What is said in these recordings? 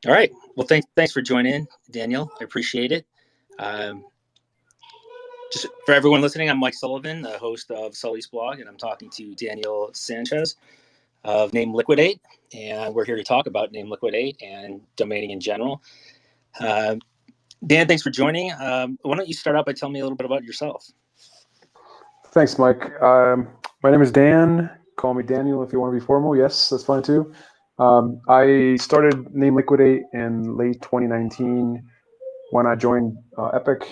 All right. Well, thanks for joining, Daniel. I appreciate it. Um, just for everyone listening, I'm Mike Sullivan, the host of SullysBlog, and I'm talking to Daniel Sanchez of NameLiquidate, and we're here to talk about NameLiquidate and domaining in general. Uh, Dan, thanks for joining. Why don't you start out by telling me a little bit about yourself? Thanks, Mike. My name is Dan. Call me Daniel if you want to be formal. Yes, that's fine too. I started NameLiquidate in late 2019 when I joined Epic,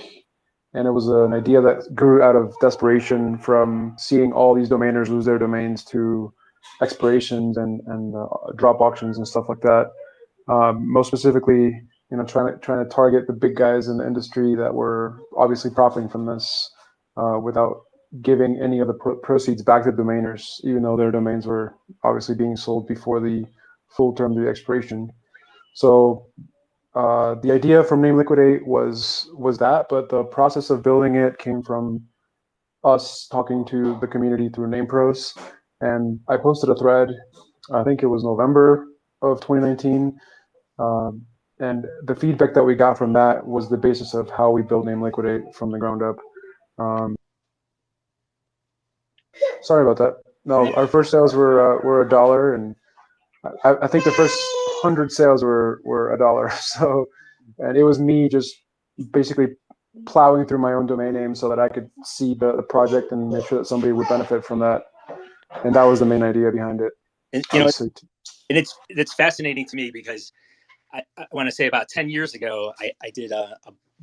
and it was an idea that grew out of desperation from seeing all these domainers lose their domains to expirations and drop auctions and stuff like that. Most specifically, trying to target the big guys in the industry that were obviously profiting from this without giving any of the proceeds back to domainers, even though their domains were obviously being sold before the full term of the expiration. So the idea from NameLiquidate was that, but the process of building it came from us talking to the community through NamePros, and I posted a thread. I think it was November of 2019, and the feedback that we got from that was the basis of how we build NameLiquidate from the ground up. Sorry about that. No, our first sales were $1, and I think the first 100 sales were $1. So, and it was me just basically plowing through my own domain name so that I could see the project and make sure that somebody would benefit from that. And that was the main idea behind it. And, it's fascinating to me because I want to say about 10 years ago, I did a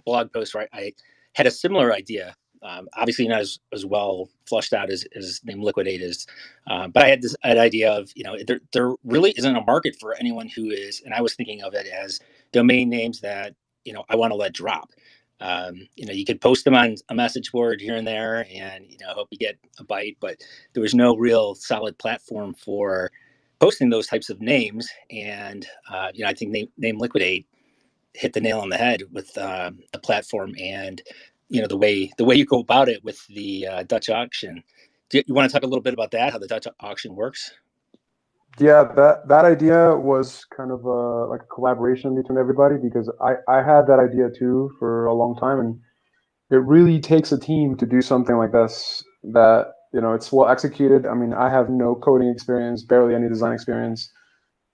blog post where I had a similar idea. Obviously not as well flushed out as NameLiquidate is, but I had an idea of, there really isn't a market for anyone who is, and I was thinking of it as domain names that, I want to let drop. You could post them on a message board here and there and, hope you get a bite, but there was no real solid platform for posting those types of names. And, I think NameLiquidate hit the nail on the head with the platform and, the way you go about it with the Dutch auction. Do you want to talk a little bit about that, how the Dutch auction works? Yeah, that idea was kind of like a collaboration between everybody, because I had that idea too for a long time, and it really takes a team to do something like this that, it's well executed. I mean, I have no coding experience, barely any design experience,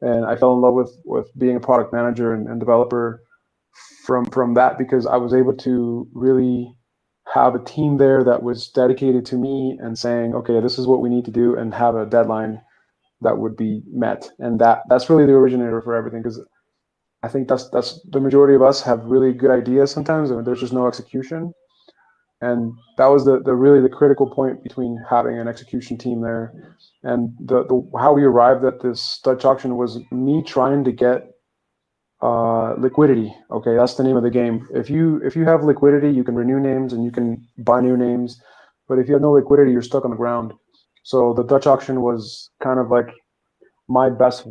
and I fell in love with being a product manager and developer from that, because I was able to really have a team there that was dedicated to me and saying, okay, this is what we need to do, and have a deadline that would be met. And that's really the originator for everything, because I think that's the majority of us have really good ideas sometimes, and there's just no execution. And that was the really the critical point between having an execution team there. And the how we arrived at this Dutch auction was me trying to get liquidity. Okay, that's the name of the game. If you have liquidity, you can renew names and you can buy new names. But if you have no liquidity, you're stuck on the ground. So the Dutch auction was kind of like my best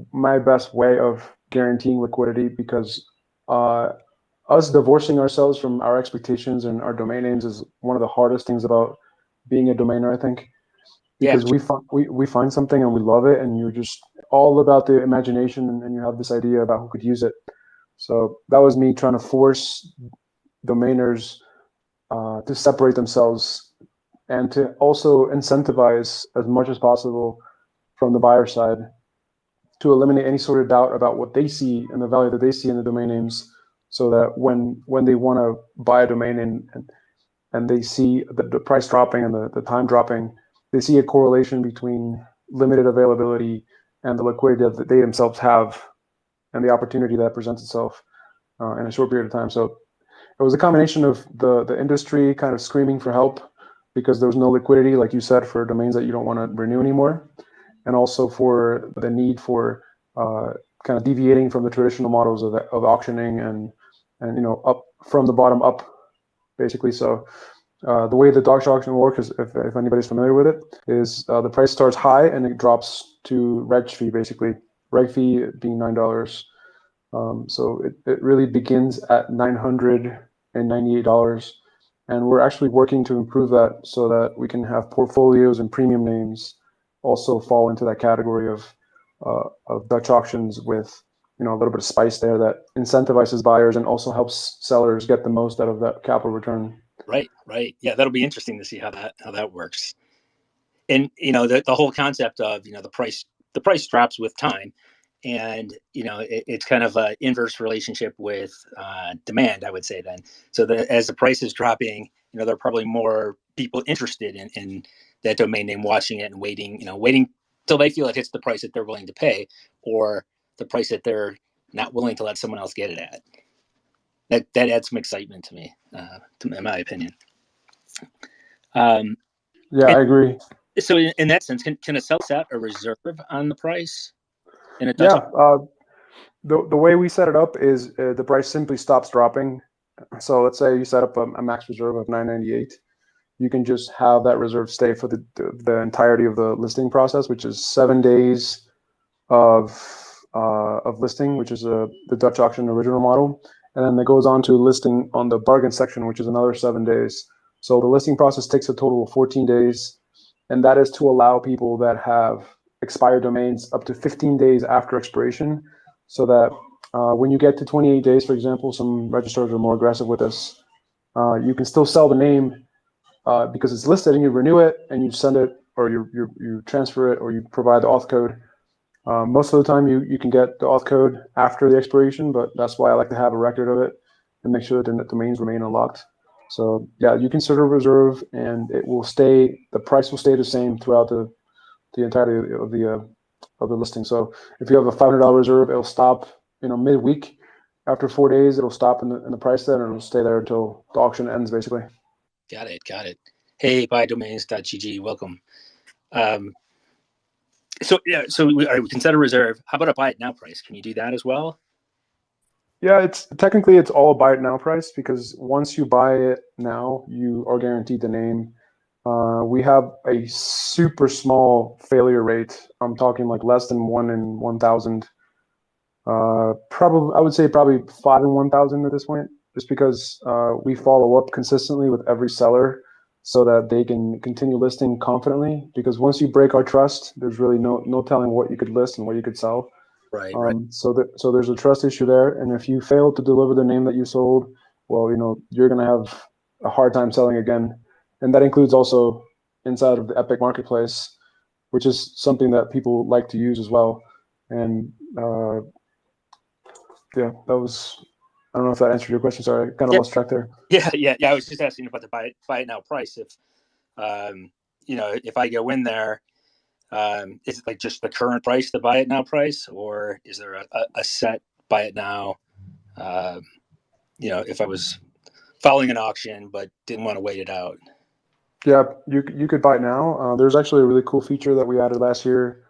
way of guaranteeing liquidity, because us divorcing ourselves from our expectations and our domain names is one of the hardest things about being a domainer, I think, because we find something and we love it, and you're just all about the imagination, and you have this idea about who could use it. So that was me trying to force domainers to separate themselves, and to also incentivize as much as possible from the buyer side to eliminate any sort of doubt about what they see and the value that they see in the domain names, so that when they want to buy a domain and they see the price dropping and the time dropping, they see a correlation between limited availability and the liquidity that they themselves have, and the opportunity that presents itself in a short period of time. So it was a combination of the industry kind of screaming for help because there was no liquidity, like you said, for domains that you don't want to renew anymore, and also for the need for kind of deviating from the traditional models of auctioning and up from the bottom up, basically. So the way the Dutch auction works is, if anybody's familiar with it, is the price starts high and it drops to reg fee, basically. Reg fee being $9. So it really begins at $998. And we're actually working to improve that so that we can have portfolios and premium names also fall into that category of Dutch auctions with a little bit of spice there that incentivizes buyers and also helps sellers get the most out of that capital return. Right. Yeah, that'll be interesting to see how that works. And the whole concept of the price drops with time, and it's kind of an inverse relationship with demand, I would say then. So as the price is dropping, there are probably more people interested in that domain name, watching it and waiting till they feel it hits the price that they're willing to pay, or the price that they're not willing to let someone else get it at. That adds some excitement to me, in my opinion. Yeah, I agree. So in that sense, can a seller set a reserve on the price? Yeah, the way we set it up is the price simply stops dropping. So let's say you set up a max reserve of $9.98. You can just have that reserve stay for the entirety of the listing process, which is 7 days of listing, which is the Dutch auction original model, and then it goes on to listing on the bargain section, which is another 7 days. So the listing process takes a total of 14 days, and that is to allow people that have expired domains up to 15 days after expiration, so that when you get to 28 days, for example, some registrars are more aggressive with this, you can still sell the name because it's listed, and you renew it and you send it, or you transfer it, or you provide the auth code. Most of the time you can get the auth code after the expiration, but that's why I like to have a record of it and make sure that the domains remain unlocked. So yeah, you can set a reserve, and the price will stay the same throughout the entirety of the listing. So if you have a $500 reserve, it'll stop midweek. After 4 days, it'll stop in the price there, and it'll stay there until the auction ends, basically. Got it. Hey, buydomains.gg, welcome. So we can set a reserve. How about a buy it now price? Can you do that as well? Yeah, it's technically all a buy it now price, because once you buy it now, you are guaranteed the name. We have a super small failure rate. I'm talking like less than 1 in 1,000. I would say probably 5 in 1,000 at this point, just because we follow up consistently with every seller so that they can continue listing confidently. Because once you break our trust, there's really no telling what you could list and what you could sell. Right. So there's a trust issue there, and if you fail to deliver the name that you sold, well, you're going to have a hard time selling again, and that includes also inside of the Epic Marketplace, which is something that people like to use as well. And yeah, I don't know if that answered your question. Sorry, I kind of lost track there. Yeah. I was just asking about the buy it now price. If if I go in there, is it like just the current price, the buy it now price, or is there a set buy it now? If I was following an auction but didn't want to wait it out. Yeah, you could buy it now. There's actually a really cool feature that we added last year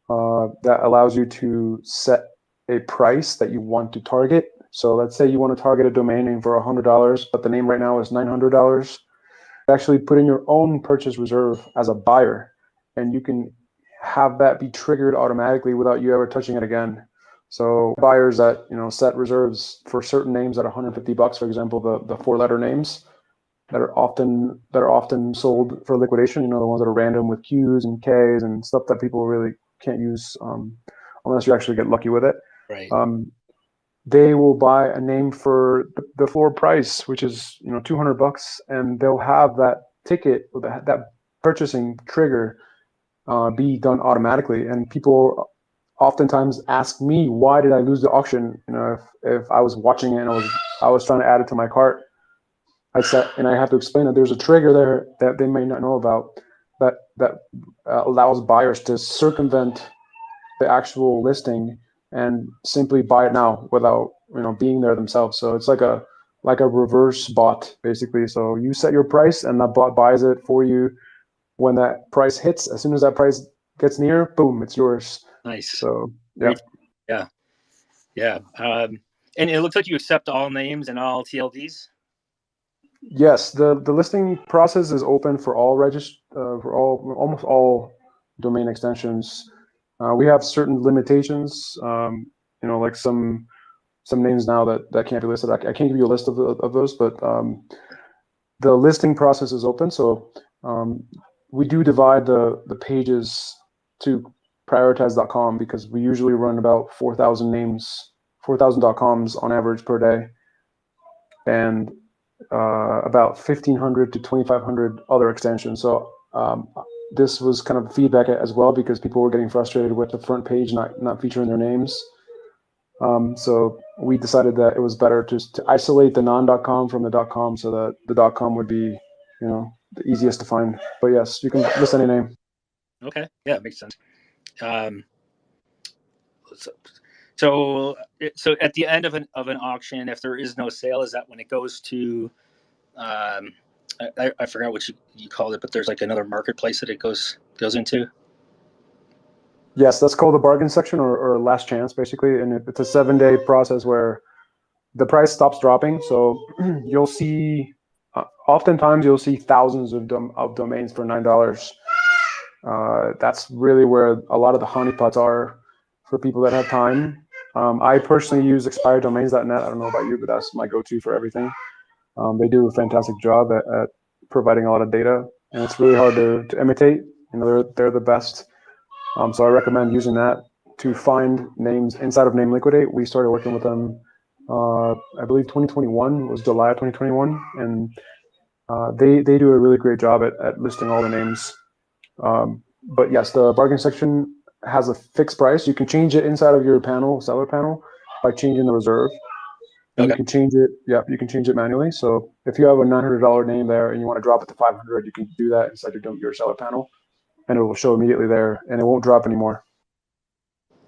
that allows you to set a price that you want to target. So let's say you want to target a domain name for $100, but the name right now is $900. Actually put in your own purchase reserve as a buyer, and you can have that be triggered automatically without you ever touching it again. So buyers that set reserves for certain names at $150, for example, the 4-letter names that are often sold for liquidation, the ones that are random with Q's and K's and stuff that people really can't use unless you actually get lucky with it. Right. They will buy a name for the floor price, which is $200, and they'll have that ticket or that purchasing trigger be done automatically. And people oftentimes ask me, why did I lose the auction? If I was watching it and I was trying to add it to my cart, I have to explain that there's a trigger there that they may not know about that allows buyers to circumvent the actual listing and simply buy it now without being there themselves. So it's like a reverse bot, basically. So you set your price, and that bot buys it for you. When that price hits, as soon as that price gets near, boom, it's yours. Nice. So yeah. And it looks like you accept all names and all TLDs. Yes, the listing process is open for almost all domain extensions. We have certain limitations, like some names now that can't be listed. I can't give you a list of those, but the listing process is open. So we do divide the pages to prioritize.com because we usually run about 4,000 names, 4,000 .coms on average per day, and about 1,500 to 2,500 other extensions. So this was kind of feedback as well because people were getting frustrated with the front page not featuring their names. So we decided that it was better to isolate the non.com from the .com so that the .com would be, the easiest to find. But yes, you can list any name. Okay, yeah, it makes sense. So at the end of an auction, if there is no sale, is that when it goes to I forgot what you called it, but there's like another marketplace that it goes into? Yes, that's called the bargain section or last chance, basically. And it's a 7-day process where the price stops dropping. So you'll see, oftentimes you'll see thousands of domains for $9. That's really where a lot of the honeypots are for people that have time. I personally use expireddomains.net. I don't know about you, but that's my go-to for everything. They do a fantastic job at providing a lot of data, and it's really hard to imitate. They're the best. So I recommend using that to find names inside of NameLiquidate. We started working with them, I believe 2021 was July of 2021, and they do a really great job at listing all the names. But yes, the bargain section has a fixed price. You can change it inside of your seller panel, by changing the reserve. And Okay. you can change it. Yeah, you can change it manually. So if you have a $900 name there and you want to drop it to 500, you can do that inside your seller panel, and it will show immediately there, and it won't drop anymore.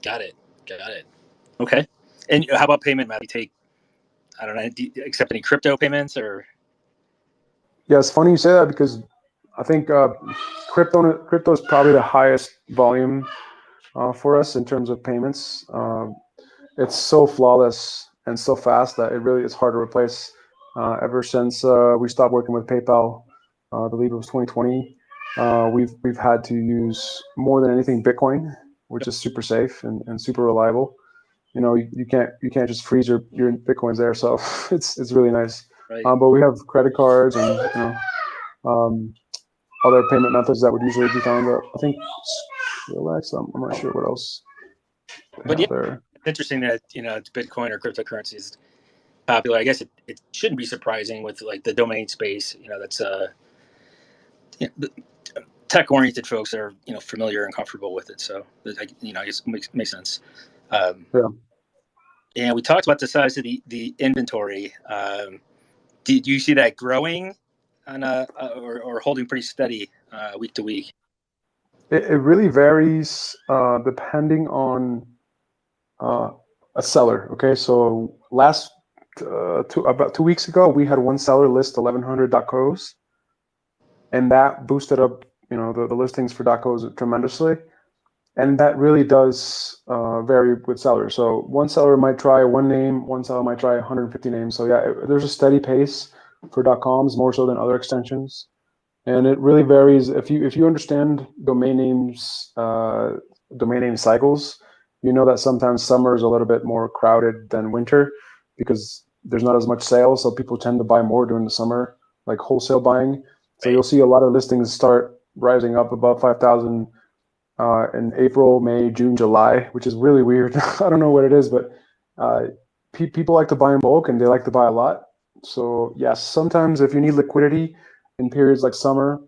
Got it. Okay. And how about payment method? Do you accept any crypto payments or? Yeah, it's funny you say that because I think crypto is probably the highest volume for us in terms of payments. It's so flawless and so fast that it really is hard to replace. Ever since we stopped working with PayPal, I believe it was 2020, we've had to use more than anything Bitcoin, which is super safe and super reliable. You can't just freeze your Bitcoins there, so it's really nice. Right. But we have credit cards and other payment methods that would usually be found. I think Relax. I'm not sure what else. But yeah, there. it's interesting that Bitcoin or cryptocurrency is popular. I guess it shouldn't be surprising with like the domain space. That's tech-oriented folks are familiar and comfortable with it. So I guess it makes sense. Yeah. And we talked about the size of the inventory. Do you see that growing on or holding pretty steady week to week? It really varies depending on a seller. Okay, so about 2 weeks ago, we had one seller list 1,100 .cos, and that boosted up the listings for .cos tremendously. And that really does vary with sellers. So one seller might try one name, one seller might try 150 names. So yeah, there's a steady pace for .coms more so than other extensions, and it really varies. If you understand domain name cycles, you know that sometimes summer is a little bit more crowded than winter because there's not as much sales. So people tend to buy more during the summer, like wholesale buying. So you'll see a lot of listings start rising up above 5,000. In April, May, June, July, which is really weird. I don't know what it is, but people like to buy in bulk and they like to buy a lot. So yes, sometimes if you need liquidity in periods like summer,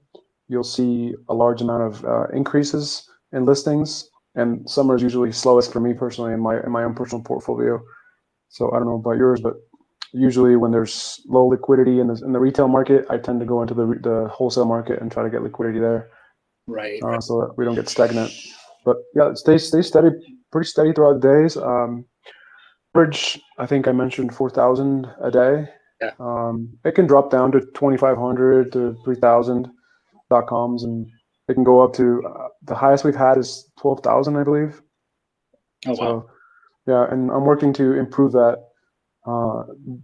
you'll see a large amount of increases in listings. And summer is usually slowest for me personally in my own personal portfolio. So I don't know about yours, but usually when there's low liquidity in the retail market, I tend to go into the wholesale market and try to get liquidity there. Right. So that we don't get stagnant. But yeah, it stays steady, pretty steady throughout the days. Average, I think I mentioned 4,000 a day. Yeah. It can drop down to 2,500 to 3,000 .coms, and it can go up to the highest we've had is 12,000, I believe. Oh, wow. So yeah, and I'm working to improve that.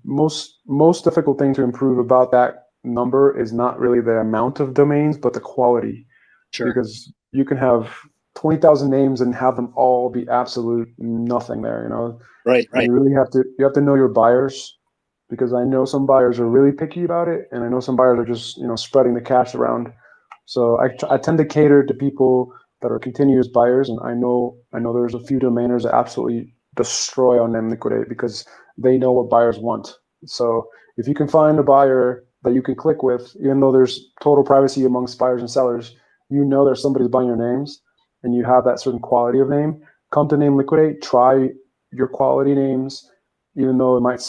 Most difficult thing to improve about that number is not really the amount of domains, but the quality. Sure. Because you can have 20,000 names and have them all be absolute nothing there. Right. You really have to know your buyers, because I know some buyers are really picky about it, and I know some buyers are just spreading the cash around. So I tend to cater to people that are continuous buyers, and I know there's a few domainers that absolutely destroy on NameLiquidate because they know what buyers want. So if you can find a buyer that you can click with, even though there's total privacy amongst buyers and sellers, you know there's somebody buying your names, and you have that certain quality of name. Come to NameLiquidate, try your quality names, even though it might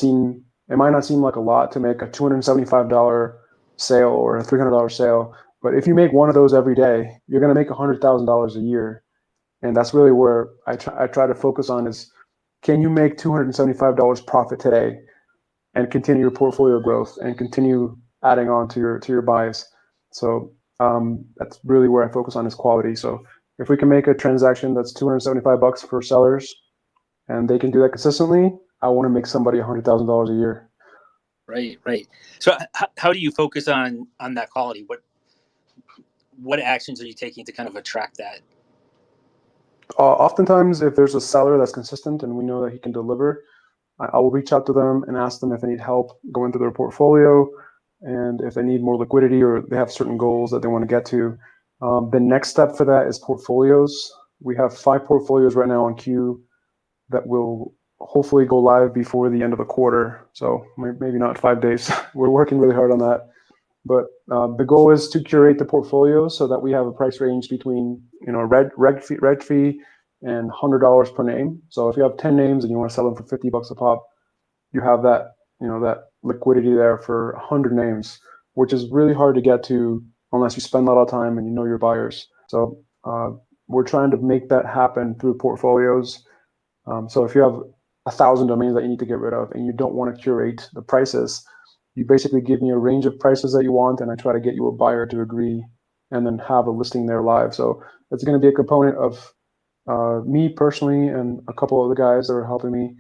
not seem like a lot to make a $275 sale or a $300 sale. But if you make one of those every day, you're going to make $100,000 a year. And that's really where I try to focus on is, can you make $275 profit today and continue your portfolio growth and continue adding on to your buys? So that's really where I focus on is quality. So if we can make a transaction that's $275 for sellers and they can do that consistently, I want to make somebody $100,000 a year. Right. So how do you focus on that quality? What actions are you taking to kind of attract that? Oftentimes, if there's a seller that's consistent and we know that he can deliver, I will reach out to them and ask them if they need help going through their portfolio and if they need more liquidity or they have certain goals that they want to get to. The next step for that is portfolios. We have 5 portfolios right now on queue that will hopefully go live before the end of the quarter. So maybe not 5 days. We're working really hard on that. But the goal is to curate the portfolio so that we have a price range between reg fee and $100 per name. So if you have 10 names and you want to sell them for $50 a pop, you have that that liquidity there for 100 names, which is really hard to get to unless you spend a lot of time and you know your buyers. So we're trying to make that happen through portfolios. So if you have 1,000 domains that you need to get rid of and you don't want to curate the prices, you basically give me a range of prices that you want, and I try to get you a buyer to agree and then have a listing there live. So it's going to be a component of me personally and a couple of the guys that are helping me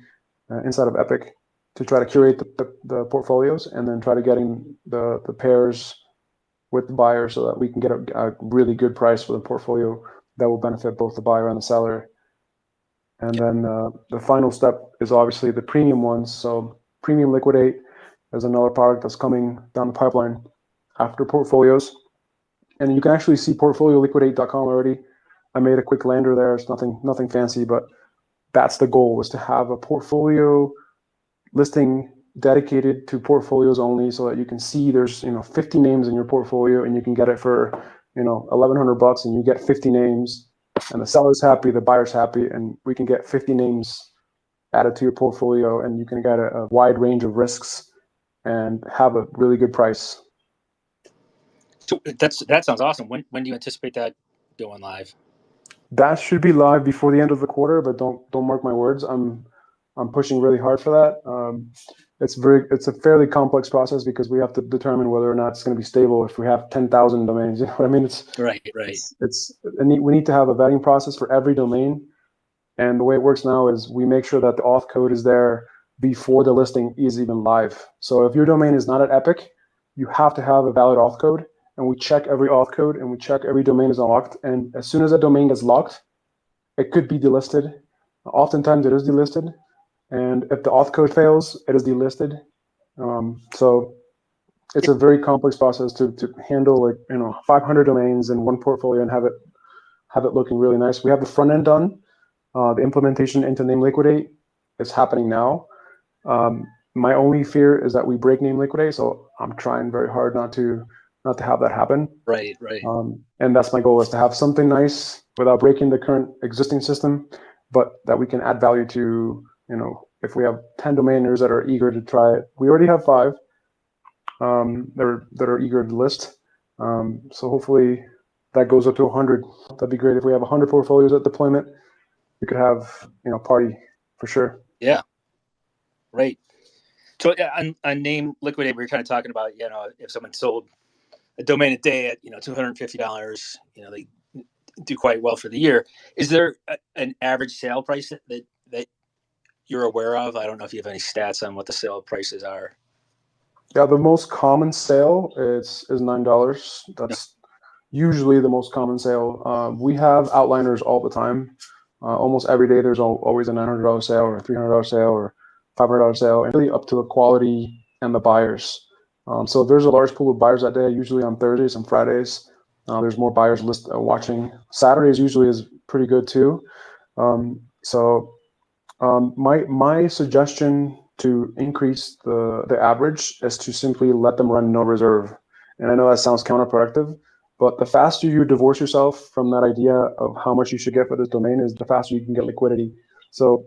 inside of Epic to try to curate the portfolios and then try to getting the pairs with the buyer so that we can get a really good price for the portfolio that will benefit both the buyer and the seller. And then the final step is obviously the premium ones. So Premium Liquidate is another product that's coming down the pipeline after portfolios. And you can actually see portfolioliquidate.com already. I made a quick lander there. It's nothing fancy, but that's the goal, is to have a portfolio listing dedicated to portfolios only so that you can see there's 50 names in your portfolio and you can get it for $1,100 and you get 50 names and the seller's happy, the buyer's happy, and we can get 50 names added to your portfolio and you can get a wide range of risks and have a really good price. So that sounds awesome. When do you anticipate that going live? That should be live before the end of the quarter, but don't mark my words. I'm pushing really hard for that. It's a fairly complex process because we have to determine whether or not it's going to be stable if we have 10,000 domains. You know what I mean? It's right. We need to have a vetting process for every domain, and the way it works now is we make sure that the auth code is there before the listing is even live. So if your domain is not at Epic, you have to have a valid auth code, and we check every auth code and we check every domain is unlocked. And as soon as that domain gets locked, it could be delisted. Oftentimes it is delisted. And if the auth code fails, it is delisted. So it's a very complex process to handle 500 domains in one portfolio and have it looking really nice. We have the front end done. The implementation into NameLiquidate is happening now. My only fear is that we break NameLiquidate, so I'm trying very hard not to have that happen. Right. And that's my goal, is to have something nice without breaking the current existing system, but that we can add value to. If we have 10 domainers that are eager to try it, we already have 5 that are eager to list. So hopefully that goes up to 100. That'd be great. If we have 100 portfolios at deployment, we could have party for sure. Yeah. Right. So on NameLiquidate, we were kind of talking about if someone sold a domain a day at $250, they do quite well for the year. Is there an average sale price that you're aware of? I don't know if you have any stats on what the sale prices are. Yeah, the most common sale is $9. That's usually the most common sale. We have outliners all the time. Almost every day there's always a $900 sale or a $300 sale or $500 sale, and really up to the quality and the buyers. So if there's a large pool of buyers that day, usually on Thursdays and Fridays, There's more buyers watching. Saturdays usually is pretty good too. My suggestion to increase the average is to simply let them run no reserve. And I know that sounds counterproductive, but the faster you divorce yourself from that idea of how much you should get for this domain is the faster you can get liquidity. So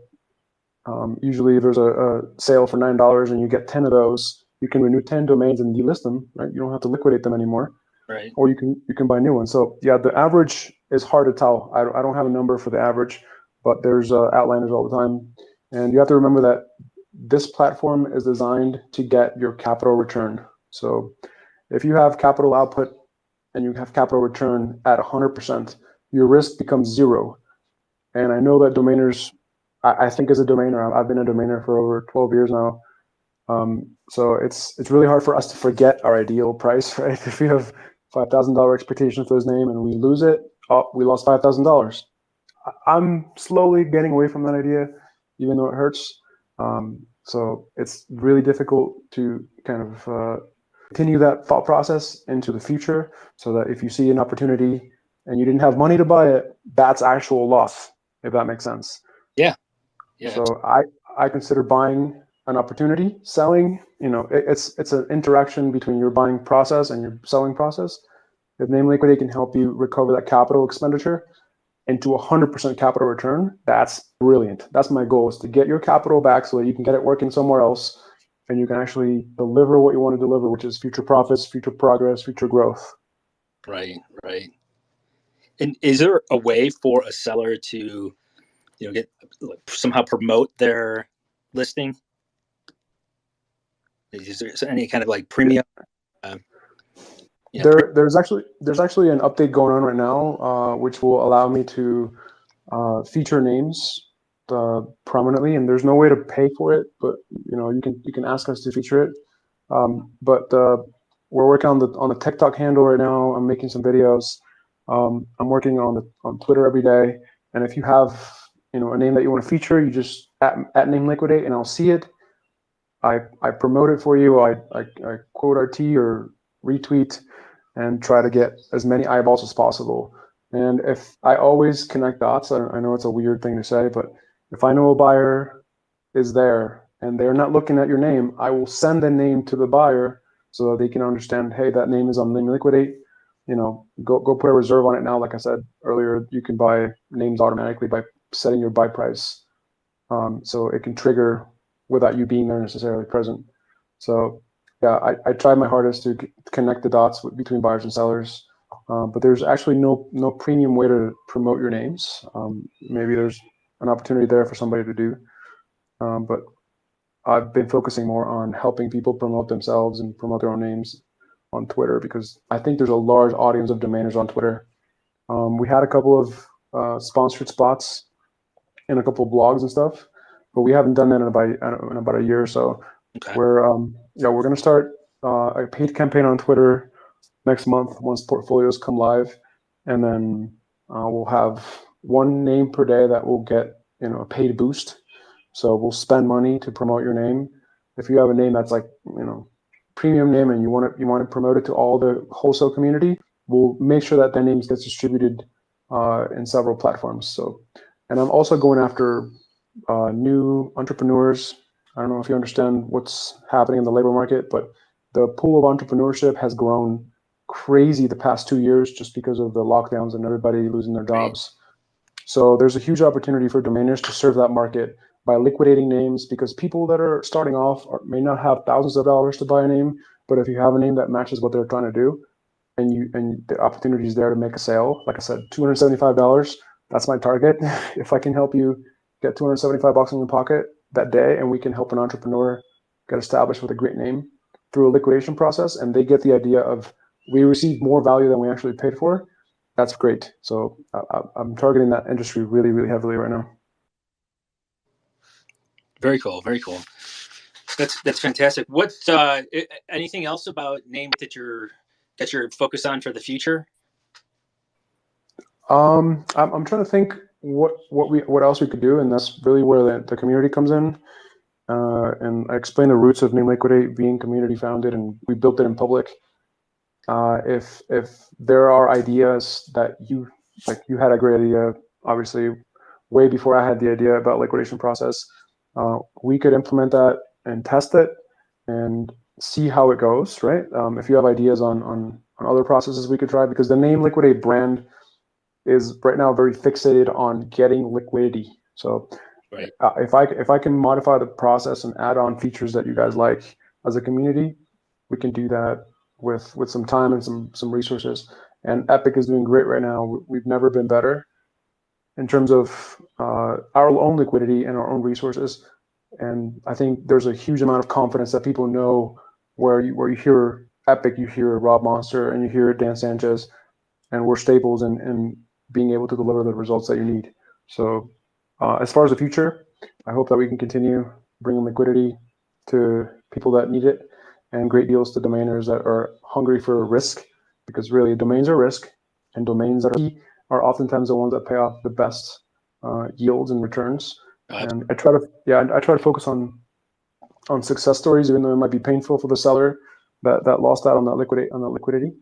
usually if there's a sale for $9 and you get 10 of those, you can renew 10 domains and delist them, right? You don't have to liquidate them anymore. Right. Or you can buy new ones. So yeah, the average is hard to tell. I don't have a number for the average, but there's outliners all the time. And you have to remember that this platform is designed to get your capital return. So if you have capital output and you have capital return at 100%, your risk becomes zero. And I know that domainers, I think as a domainer, I've been a domainer for over 12 years now. So it's really hard for us to forget our ideal price, right? If we have $5,000 expectation for his name and we lose it, oh, we lost $5,000. I'm slowly getting away from that idea, even though it hurts. So it's really difficult to kind of continue that thought process into the future, so that if you see an opportunity and you didn't have money to buy it, that's actual loss, if that makes sense. Yeah. So I consider buying an opportunity. Selling, it's an interaction between your buying process and your selling process. If NameLiquidate can help you recover that capital expenditure into 100% capital return, that's brilliant. That's my goal, is to get your capital back so that you can get it working somewhere else and you can actually deliver what you want to deliver, which is future profits, future progress, future growth. Right. And is there a way for a seller to, get somehow promote their listing? Is there any kind of like premium? There's actually an update going on right now, which will allow me to feature names prominently, and there's no way to pay for it, but you can ask us to feature it. But we're working on the TikTok handle right now. I'm making some videos. I'm working on Twitter every day, and if you have a name that you want to feature, you just at NameLiquidate, and I'll see it. I promote it for you. I quote RT or retweet and try to get as many eyeballs as possible. And if I always connect dots, I know it's a weird thing to say, but if I know a buyer is there and they're not looking at your name, I will send the name to the buyer so that they can understand, hey, that name is on NameLiquidate. Go put a reserve on it now. Like I said earlier, you can buy names automatically by setting your buy price. So it can trigger without you being there necessarily present. So yeah, I try my hardest to connect the dots between buyers and sellers, but there's actually no premium way to promote your names. Maybe there's an opportunity there for somebody to do, but I've been focusing more on helping people promote themselves and promote their own names on Twitter, because I think there's a large audience of domainers on Twitter. We had a couple of sponsored spots in a couple of blogs and stuff, but we haven't done that in about a year or so. Okay. We're going to start a paid campaign on Twitter next month once portfolios come live, and then we'll have one name per day that will get a paid boost. So we'll spend money to promote your name. If you have a name that's like premium name and you want to promote it to all the wholesale community, we'll make sure that name gets distributed in several platforms. So, and I'm also going after new entrepreneurs. I don't know if you understand what's happening in the labor market, but the pool of entrepreneurship has grown crazy the past 2 years just because of the lockdowns and everybody losing their jobs. So there's a huge opportunity for domainers to serve that market by liquidating names, because people that are starting off may not have thousands of dollars to buy a name, but if you have a name that matches what they're trying to do, and the opportunity is there to make a sale, like I said, $275, that's my target. If I can help you get $275 in your pocket that day, and we can help an entrepreneur get established with a great name through a liquidation process, and they get the idea of we received more value than we actually paid for, that's great. So I'm targeting that industry really, really heavily right now. Very cool. That's fantastic. What anything else about name that you're focused on for the future? I'm trying to think what else we could do, and that's really where the community comes in. And I explain the roots of NameLiquidate being community founded, and we built it in public. if there are ideas that you had a great idea, obviously way before I had the idea about liquidation process, we could implement that and test it and see how it goes, right? If you have ideas on other processes we could try, because the NameLiquidate brand is right now very fixated on getting liquidity. So Right. if I can modify the process and add on features that you guys like as a community, we can do that with some time and some resources. And Epic is doing great right now. We've never been better in terms of our own liquidity and our own resources. And I think there's a huge amount of confidence that people know where you hear Epic, you hear Rob Monster, and you hear Dan Sanchez, and we're staples in being able to deliver the results that you need. So as far as the future, I hope that we can continue bringing liquidity to people that need it and great deals to domainers that are hungry for risk, because really domains are risk, and domains that are oftentimes the ones that pay off the best yields and returns. And I try to focus on success stories, even though it might be painful for the seller that lost out on that liquidity.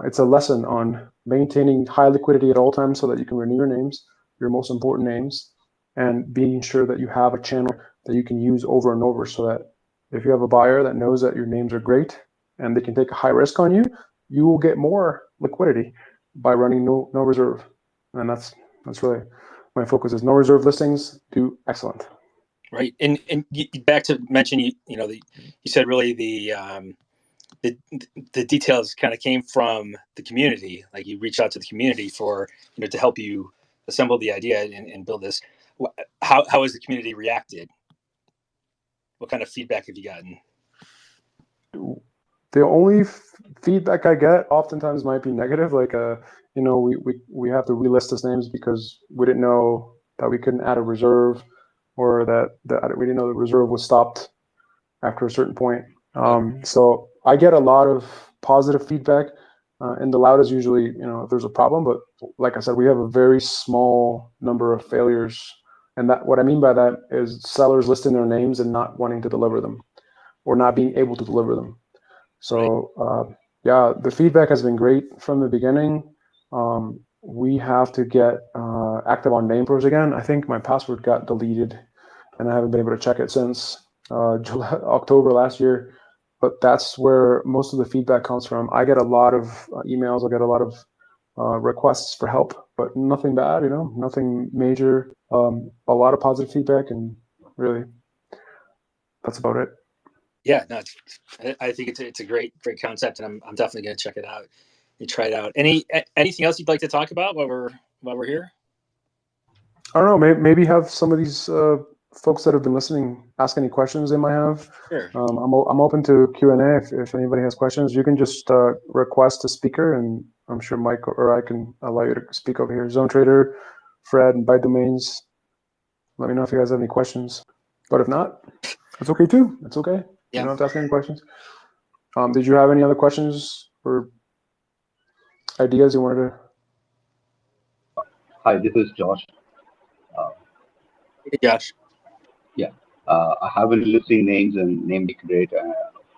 It's a lesson on maintaining high liquidity at all times so that you can renew your names, your most important names, and being sure that you have a channel that you can use over and over, so that if you have a buyer that knows that your names are great and they can take a high risk on you, you will get more liquidity by running no reserve. And that's really my focus is no reserve listings do excellent. Right. And back to mention, you said really the details kind of came from the community. Like you reached out to the community for, to help you assemble the idea and build this. How has the community reacted? What kind of feedback have you gotten? The only feedback I get oftentimes might be negative. Like, we have to relist those names because we didn't know that we couldn't add a reserve, or that we didn't know the reserve was stopped after a certain point. So I get a lot of positive feedback, and the loud is usually, if there's a problem. But like I said, we have a very small number of failures, and that what I mean by that is sellers listing their names and not wanting to deliver them, or not being able to deliver them. So the feedback has been great from the beginning. We have to get active on NamePros again. I think my password got deleted, and I haven't been able to check it since October last year. But that's where most of the feedback comes from. I get a lot of emails. I get a lot of requests for help, but nothing bad, nothing major. A lot of positive feedback, and really, that's about it. Yeah, no, I think it's a great concept, and I'm definitely going to check it out and try it out. Anything else you'd like to talk about while we're here? I don't know. Maybe have some of these folks that have been listening ask any questions they might have. Sure. I'm open to Q&A. If anybody has questions, you can just request a speaker, and I'm sure Mike or I can allow you to speak over here. Zone Trader, Fred, and Buy Domains. Let me know if you guys have any questions. But if not, it's okay too. It's okay. Yeah. You don't have to ask any questions. Did you have any other questions or ideas you wanted to? Hi, this is Josh. Hey, Josh. Yeah, I have been listing names and NameLiquidate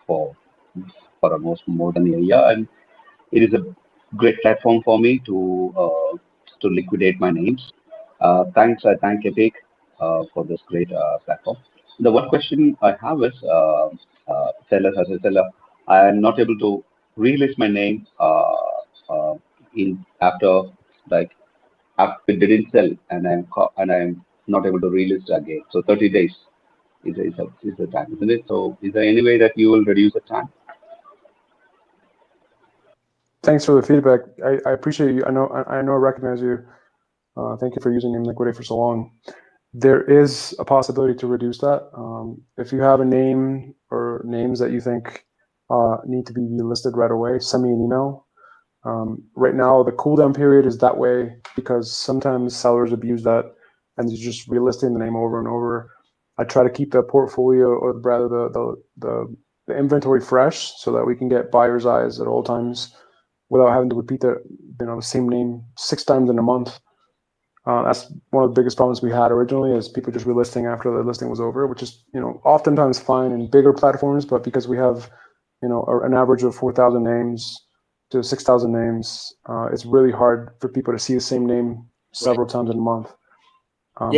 for almost more than a year, and it is a great platform for me to liquidate my names. I thank Epic for this great platform. The one question I have is, as a seller, I am not able to relist my name after it didn't sell, and I'm not able to relist again. So 30 days is the time, isn't it? So is there any way that you will reduce the time? Thanks for the feedback. I appreciate you. I know I recognize you. Thank you for using NameLiquidate for so long. There is a possibility to reduce that. If you have a name or names that you think need to be listed right away, send me an email. Right now, the cooldown period is that way because sometimes sellers abuse that and they're just relisting the name over and over. I try to keep the portfolio, or rather the inventory fresh, so that we can get buyer's eyes at all times without having to repeat the same name 6 times in a month. That's one of the biggest problems we had originally, is people just relisting after the listing was over, which is oftentimes fine in bigger platforms, but because we have an average of 4,000 names to 6,000 names. It's really hard for people to see the same name several times in a month.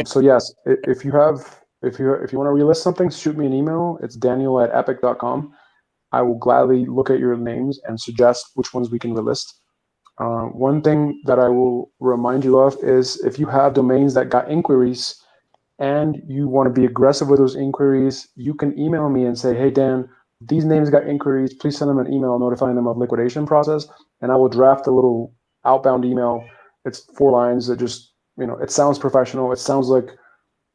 So yes, if you want to relist something, shoot me an email. It's daniel@epic.com. I will gladly look at your names and suggest which ones we can relist. One thing that I will remind you of is if you have domains that got inquiries and you want to be aggressive with those inquiries, you can email me and say, hey, Dan, these names got inquiries. Please send them an email notifying them of liquidation process. And I will draft a little outbound email. It's 4 lines that just, it sounds professional. It sounds like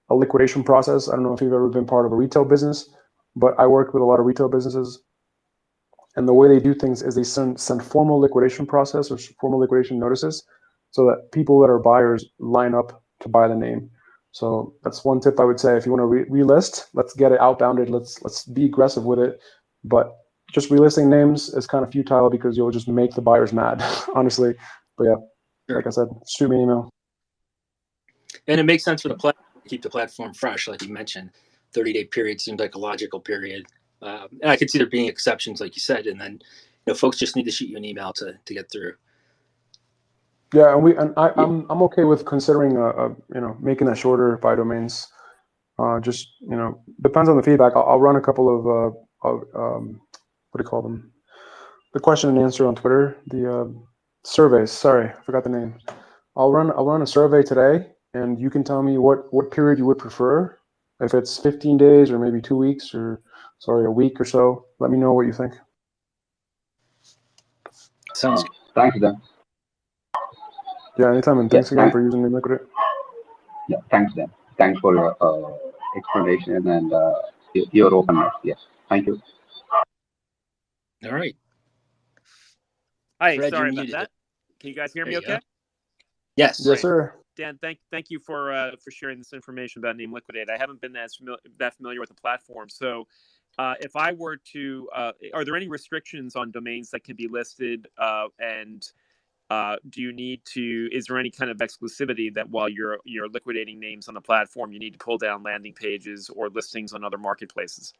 a liquidation process. I don't know if you've ever been part of a retail business, but I work with a lot of retail businesses. And the way they do things is they send formal liquidation process or formal liquidation notices so that people that are buyers line up to buy the name. So that's one tip I would say. If you want to relist, let's get it outbounded. Let's be aggressive with it. But just relisting names is kind of futile because you'll just make the buyers mad, honestly. But yeah, like I said, shoot me an email. And it makes sense for the platform to keep the platform fresh, like you mentioned. 30-day period seems like a logical period. And I could see there being exceptions, like you said, and then folks just need to shoot you an email to get through. Yeah, I'm okay with considering making that shorter by domains. Just depends on the feedback. I'll run a couple of what do you call them? The question and answer on Twitter, the surveys. Sorry, I forgot the name. I'll run a survey today, and you can tell me what period you would prefer. If it's 15 days or maybe 2 weeks or a week or so, let me know what you think. Sounds good. Thanks, Dan. Yeah, anytime, and thanks again for using NameLiquidate. Yeah, thanks, Dan. Thanks for your explanation and your openness. Yes, thank you. All right. Hi, Fred, sorry about that. Can you guys hear me okay? Yes. Yes, sir. Dan, thank you for sharing this information about NameLiquidate. I haven't been that familiar with the platform. So if I were to, are there any restrictions on domains that can be listed? And do you need to, is there any kind of exclusivity that while you're liquidating names on the platform, you need to pull down landing pages or listings on other marketplaces?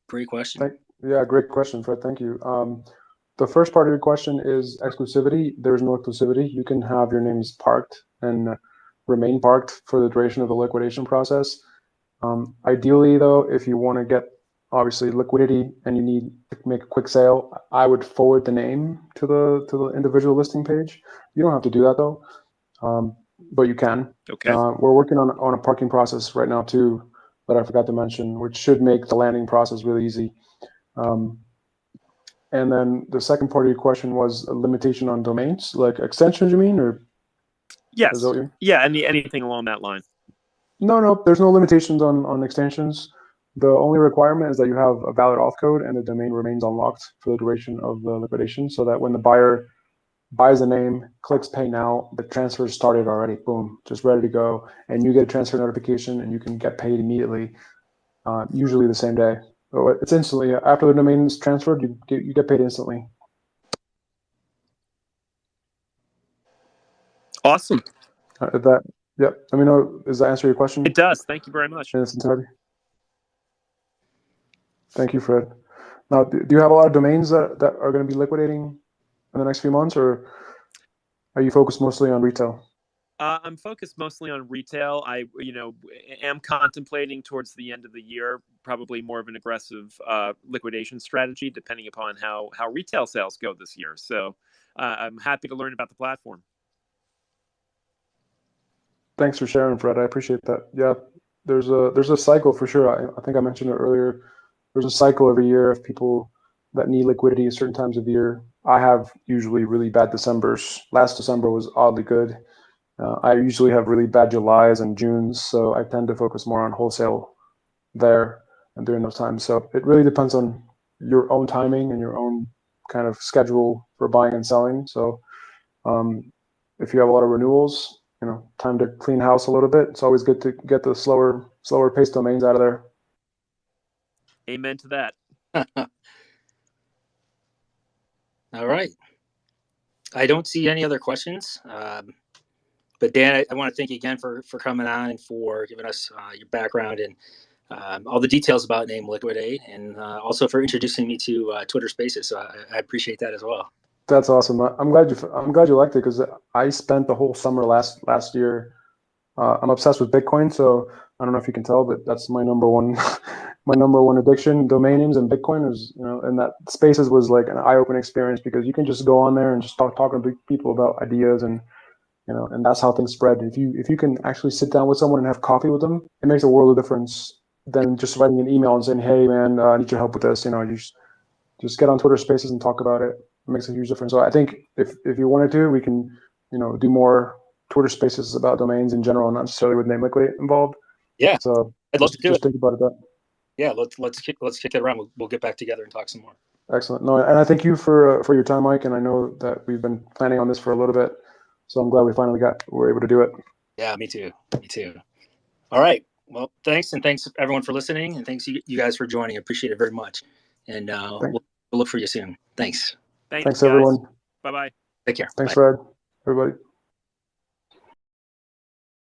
Great question. Great question, Fred. Thank you. The first part of your question is exclusivity. There's no exclusivity. You can have your names parked and remain parked for the duration of the liquidation process. Ideally, though, if you want to get obviously liquidity and you need to make a quick sale, I would forward the name to the individual listing page. You don't have to do that though, but you can. Okay. We're working on a parking process right now too that I forgot to mention, which should make the landing process really easy. And then the second part of your question was a limitation on domains, like extensions, you mean, or? Yes. Is that what you mean? Yeah, anything along that line. No, there's no limitations on extensions. The only requirement is that you have a valid auth code and the domain remains unlocked for the duration of the liquidation, so that when the buyer buys the name, clicks pay now, the transfer is started already, boom, just ready to go, and you get a transfer notification and you can get paid immediately, usually the same day. So it's instantly after the domain is transferred, you get paid instantly. Awesome. Yep. Let me know. Does that answer your question? It does. Thank you very much. In its entirety. Thank you, Fred. Now, do you have a lot of domains that are going to be liquidating in the next few months, or are you focused mostly on retail? I'm focused mostly on retail. I, am contemplating towards the end of the year, probably more of an aggressive liquidation strategy, depending upon how retail sales go this year. So I'm happy to learn about the platform. Thanks for sharing, Fred. I appreciate that. Yeah, there's a cycle for sure. I think I mentioned it earlier. There's a cycle every year of people that need liquidity at certain times of year. I have usually really bad Decembers. Last December was oddly good. I usually have really bad Julys and Junes, so I tend to focus more on wholesale there and during those times. So it really depends on your own timing and your own kind of schedule for buying and selling. So if you have a lot of renewals, time to clean house a little bit. It's always good to get the slower paced domains out of there. Amen to that. All right. I don't see any other questions. But Dan, I want to thank you again for coming on and for giving us your background and all the details about NameLiquidate, and also for introducing me to Twitter Spaces. So I appreciate that as well. That's awesome. I'm glad you liked it, because I spent the whole summer last year. I'm obsessed with Bitcoin, so I don't know if you can tell, but that's my number one my number one addiction. Domain names and Bitcoin is, and that Spaces was like an eye-opening experience, because you can just go on there and just talking to people about ideas, and and that's how things spread. If you can actually sit down with someone and have coffee with them, it makes a world of difference than just writing an email and saying, "Hey man, I need your help with this." You just get on Twitter Spaces and talk about it. It makes a huge difference. So I think if you wanted to, we can do more Twitter Spaces about domains in general, not necessarily with NameLiquidate involved. Yeah, So I'd love to do just it. think about it. Yeah, let's kick it around. We'll get back together and talk some more. Excellent. No, and I thank you for your time, Mike. And I know that we've been planning on this for a little bit, so I'm glad we finally were able to do it. Yeah, me too. Me too. All right. Well, thanks, and thanks everyone for listening, and thanks you guys for joining. I appreciate it very much. And we'll look for you soon. Thanks. Thanks everyone. Bye-bye. Take care. Thanks, Bye. Fred. Everybody.